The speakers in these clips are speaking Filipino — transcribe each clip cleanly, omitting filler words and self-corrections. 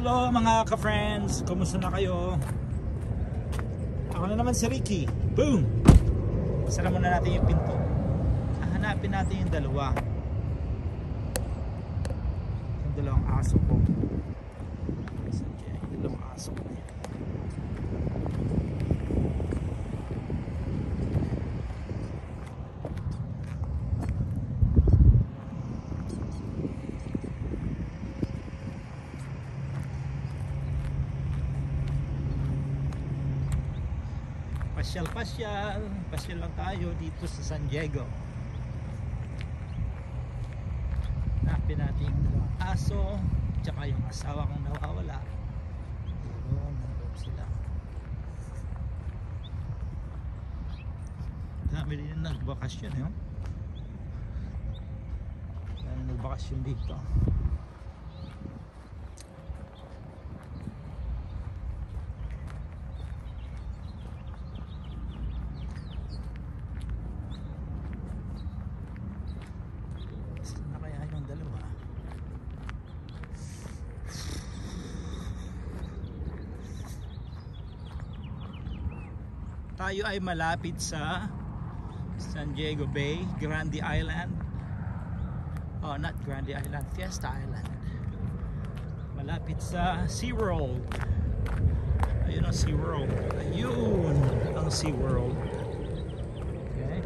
Hello mga ka-friends, kumusta na kayo? Ako na naman si Ricky. Boom! Sara muna natin yung pinto. Hanapin natin yung dalawa. Yung dalawang aso ko. Yung dalawang aso ko. Pasyal lang tayo dito sa San Diego. Hanapin natin yung dalawang aso tsaka yung asawa kong nawawala. Doon, nandun sila. Dami din yung nagbakasyon eh. Dami nagbakasyon dito. Tayo ay malapit sa San Diego Bay, Grande Island. Oh, not Grande Island, Fiesta Island. Malapit sa SeaWorld. Ayun ang SeaWorld. Ayun ang SeaWorld. Okay.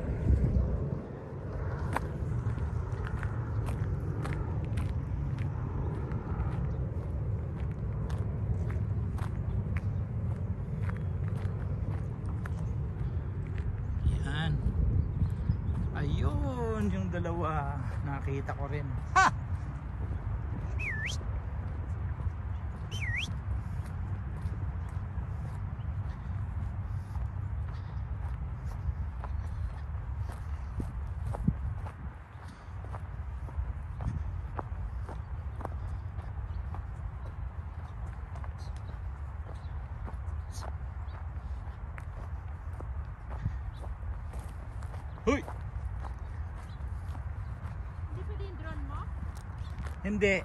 Ayun yung dalawa, nakita ko rin. Ha! Huy! Hindi.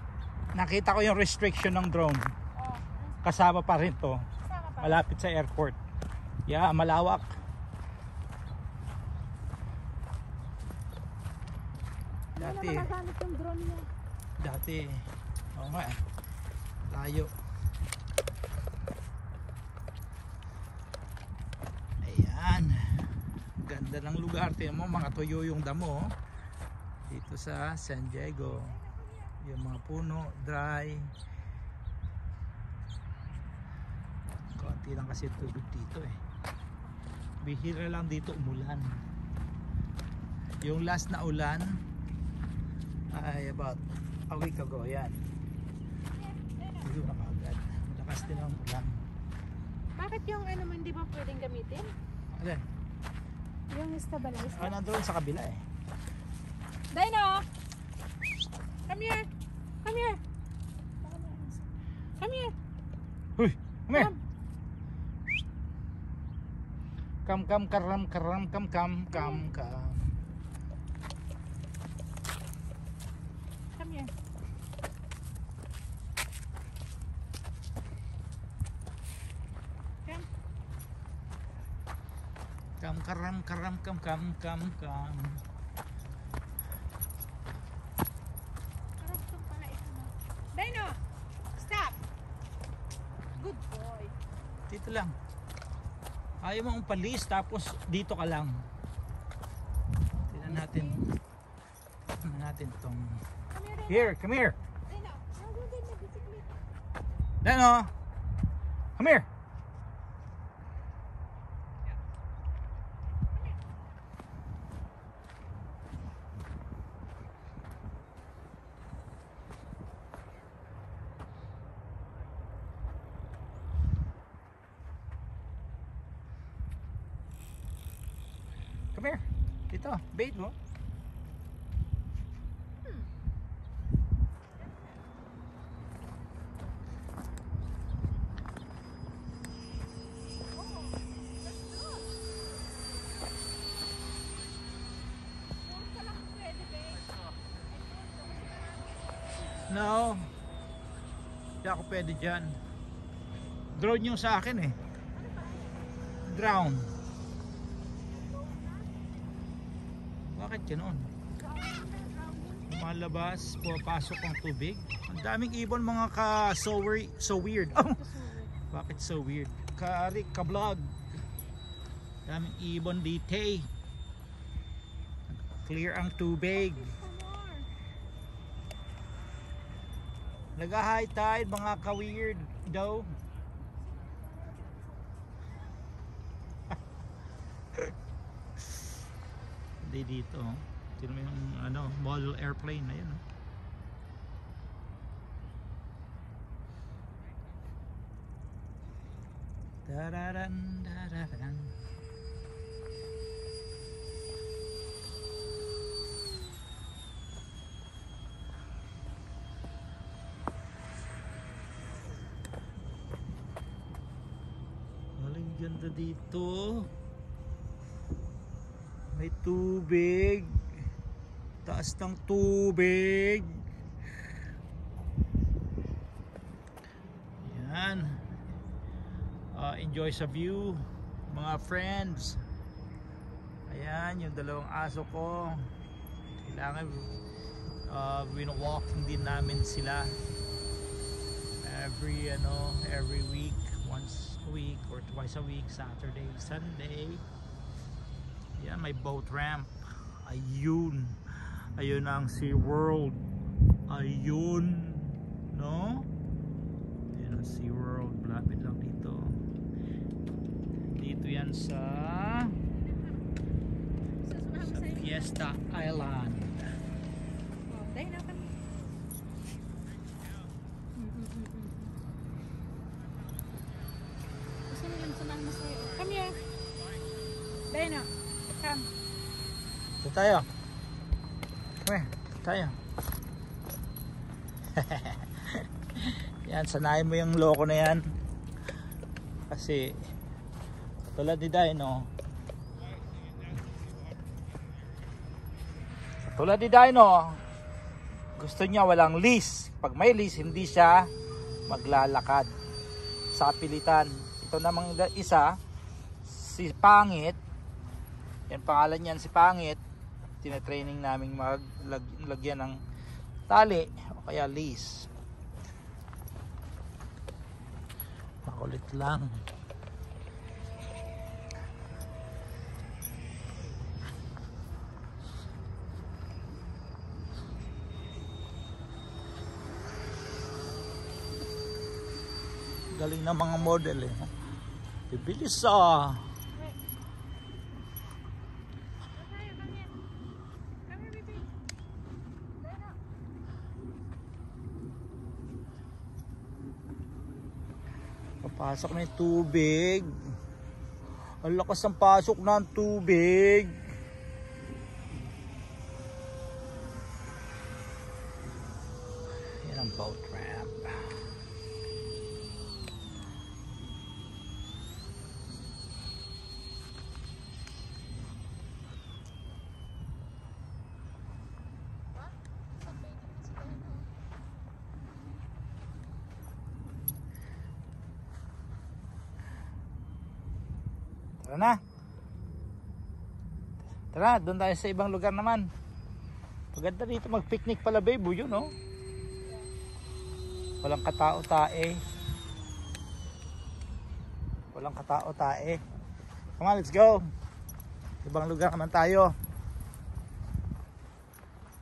Nakita ko yung restriction ng drone. Kasama pa rin to. Malapit sa airport. Yeah, malawak. Dati. Dati. Oo nga eh. Layo. Ayan. Ganda ng lugar. Tingnan mo, mga tuyo yung damo. Dito sa San Diego. Yung mga puno, dry. Konti lang kasi tubig dito eh. Bihira lang dito umulan. Yung last na ulan ay about a week ago. Yan. Hindi na kaagad. Malakas din ang ulan. Bakit yung ano man di ba pwedeng gamitin? Alin? Yung stabilizer? Nandun sa kabila eh. Dino! Come here! Come here! Come here! Huy! Come here! Come, come, karam, karam, come, come, come, come. Come here. Come. Come, karam, karam, come, come, come, come. Dino! Stop! Good boy. Dito lang. Ayaw mo umpalis tapos dito ka lang. Tingnan natin. Tingnan natin tong. Here, come here. Dino, nandun din na bisikleta. Dino. Come here. Come here. Dito, bait mo. No. Hindi ako pwede dyan. Drone yung sa akin eh. Drown. Bakit ganoon? Lumalabas, pumapasok ang tubig. Ang daming ibon mga so weird. Oh, bakit so weird? Ka-vlog. Daming ibon dito. Clear ang tubig. Nag-high tide mga ka-weird daw. Hindi dito. Tignan mo yung ano, model airplane na yun. Dararan, dararan. Maling ganda dito. May tubig. Taas ng tubig. Yan. Enjoy sa view mga friends. Ayan yung dalawang aso ko. Kailangan wino-walking din namin sila every week, once a week or twice a week, Saturday, Sunday. Yan, may boat ramp. Ayun. Ayun ang SeaWorld. Ayun. No? Ayun ang SeaWorld. Malapit lang dito. Dito yan sa Fiesta Island. Oh, dahil na kami. Gusto nilang samahan mo sa'yo. Come here. Dahil na. Come. Ito tayo. Come here. Tayo. Yan, sanayin mo yung loko na yan. Kasi tulad ni Dino. Tulad ni Dino, gusto niya walang leash. Pag may leash, hindi siya maglalakad sa pilitan. Ito namang isa, si Pangit. Yan pangalan niyan, si Pangit. Tinatraining naming maglagyan ng tali o kaya leash. Makulit lang. Galing ng mga model eh. Bibilis ah. Papasok na yung tubig. Ang lakas ng pasok ng tubig. Yan ang boat ramp. Tara na. Tara, doon tayo sa ibang lugar naman. Maganda dito mag-picnic pala, babe. Yun, no? Walang katao-tae. Walang katao-tae. Come on, let's go. Ibang lugar naman tayo.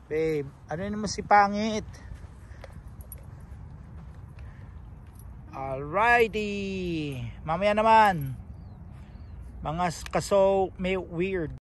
Babe, ano yun naman si Pangit? Alrighty. Mamaya naman. Mga kaso may weird.